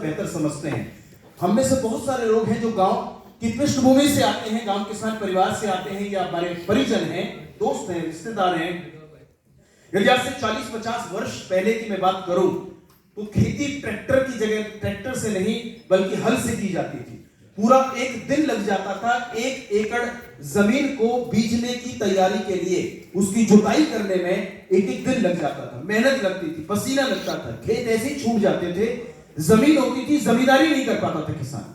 बेहतर समझते हैं। हम में से बहुत सारे लोग हैं जो गांव की पृष्ठभूमि से आते हैं, गांव किसान परिवार से आते हैं, या हमारे परिजन हैं, दोस्त हैं, रिश्तेदार हैं। यदि आज से 40-50 वर्ष पहले की मैं बात करूं तो खेती ट्रैक्टर की जगह ट्रैक्टर से नहीं बल्कि हल से की जाती थी। पूरा एक दिन लग जाता था 1 एकड़ जमीन को बीजने की तैयारी के लिए, उसकी जुताई करने में 1 दिन लग जाता था, मेहनत लगती थी, पसीना लगता था, खेत ऐसे ही छूट जाते थे, जमीन होती थी, जमींदारी नहीं कर पाता था किसान।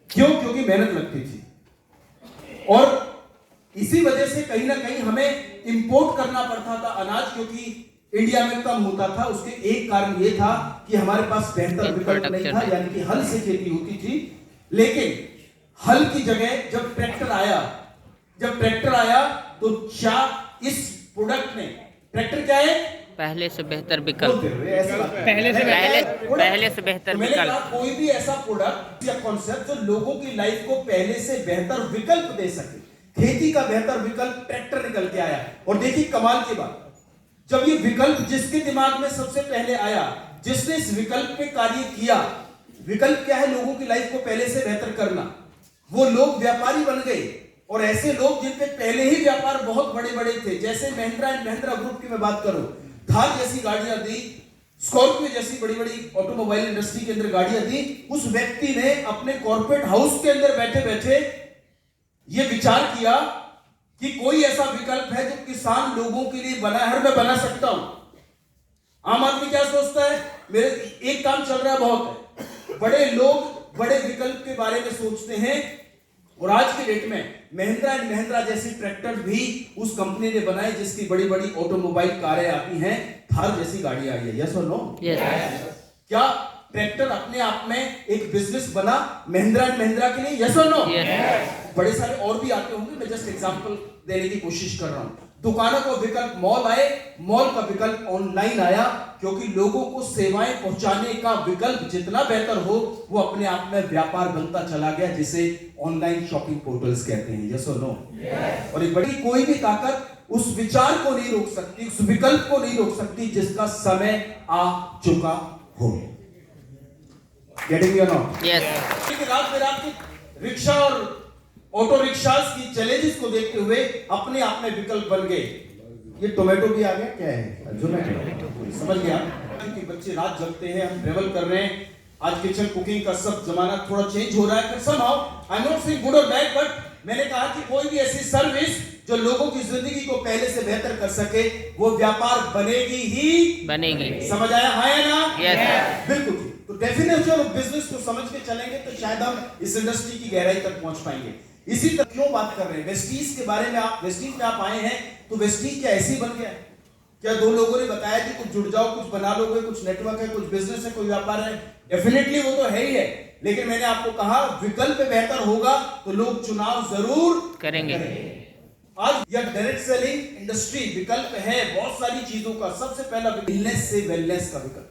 क्यों? क्योंकि मेहनत लगती थी। और इसी वजह से कहीं ना कहीं हमें इंपोर्ट करना पड़ता था अनाज, क्योंकि इंडिया में कम होता था। उसके एक कारण यह था कि हमारे पास बेहतर विकल्प नहीं था, यानी कि हल से खेती होती थी। लेकिन हल की जगह जब ट्रैक्टर आया तो क्या इस प्रोडक्ट में, ट्रैक्टर क्या है? पहले से बेहतर विकल्प, पहले से बेहतर विकल्प। कोई भी ऐसा प्रोडक्ट या कॉन्सेप्ट जो लोगों की लाइफ को पहले से बेहतर विकल्प दे सके। खेती का बेहतर विकल्प ट्रैक्टर निकल के आया। और देखिए कमाल की बात, जब ये विकल्प जिसके दिमाग में सबसे पहले आया, जिसने इस विकल्प पे कार्य किया, विकल्प क्या है? लोगों की लाइफ को पहले से बेहतर करना। वो लोग व्यापारी बन गए, और ऐसे लोग जिनके पहले ही व्यापार बहुत बड़े बड़े थे, जैसे महिंद्रा एंड महिंद्रा ग्रुप की मैं बात करूं, थार जैसी गाड़ियां दी, स्कॉर्पियो जैसी बड़ी बड़ी ऑटोमोबाइल इंडस्ट्री के अंदर गाड़ियां दी। उस व्यक्ति ने अपने कॉर्पोरेट हाउस के अंदर बैठे बैठे यह विचार किया कि कोई ऐसा विकल्प है जो किसान लोगों के लिए बना है, मैं बना सकता हूं। आम आदमी क्या सोचता है? मेरे एक काम चल रहा है, बहुत है। बड़े लोग बड़े विकल्प के बारे में सोचते हैं। और आज के डेट में महिंद्रा एंड महिंद्रा जैसी ट्रैक्टर भी उस कंपनी ने बनाए, जिसकी बड़ी बड़ी ऑटोमोबाइल कारें आती हैं, थार जैसी गाड़ी आई है। यस और नो? क्या ट्रैक्टर अपने आप में एक बिजनेस बना महिंद्रा एंड महिंद्रा के लिए? यस और नो? बड़े सारे और भी आते होंगे, मैं जस्ट एग्जांपल देने की कोशिश कर रहा हूं। दुकानों का विकल्प मॉल आए, मॉल का विकल्प ऑनलाइन आया, क्योंकि लोगों को सेवाएं पहुंचाने का विकल्प जितना बेहतर हो, वो अपने आप में व्यापार बनता चला गया, जिसे ऑनलाइन शॉपिंग पोर्टल्स कहते हैं। यस और नो? और एक बड़ी कोई भी ताकत उस विचार को नहीं रोक सकती, उस विकल्प को नहीं रोक सकती जिसका समय आ चुका हो। गेटिंग मी और नॉट? यस। रात में रात की रिक्शा और ऑटो रिक्शास की चैलेंजेस को देखते हुए अपने आप में विकल्प बन गए। ये टोमेटो भी आ गया, क्या है? जोमेटो। समझ गया कि बच्चे रात जगते हैं, हम ट्रेवल कर रहे हैं, आज किचन कुकिंग का सब जमाना थोड़ा चेंज हो रहा है। somehow I am not saying good और बैड, बट मैंने कहा कि कोई भी ऐसी सर्विस जो लोगों की जिंदगी को पहले से बेहतर कर सके, वो व्यापार बनेगी। समझ आया? हाँ या ना? यस। बिल्कुल। तो डेफिनेशन ऑफ बिजनेस को समझ के चलेंगे तो शायद हम इस इंडस्ट्री की गहराई तक पहुंच पाएंगे। इसी तरह क्यों बात कर रहे हैं वेस्टीज के बारे में? आप वेस्टीज में आप आए हैं तो वेस्टीज क्या ऐसी बन गया? क्या दो लोगों ने बताया कि कुछ जुड़ जाओ, कुछ बना लोगे, कुछ नेटवर्क है, कुछ बिजनेस है, कोई व्यापार है? डेफिनेटली वो तो है ही है, लेकिन मैंने आपको कहा विकल्प बेहतर होगा तो लोग चुनाव जरूर करेंगे। आज यह डायरेक्ट सेलिंग इंडस्ट्री विकल्प है बहुत सारी चीजों का। सबसे पहला वेलनेस से वेलनेस का विकल्प।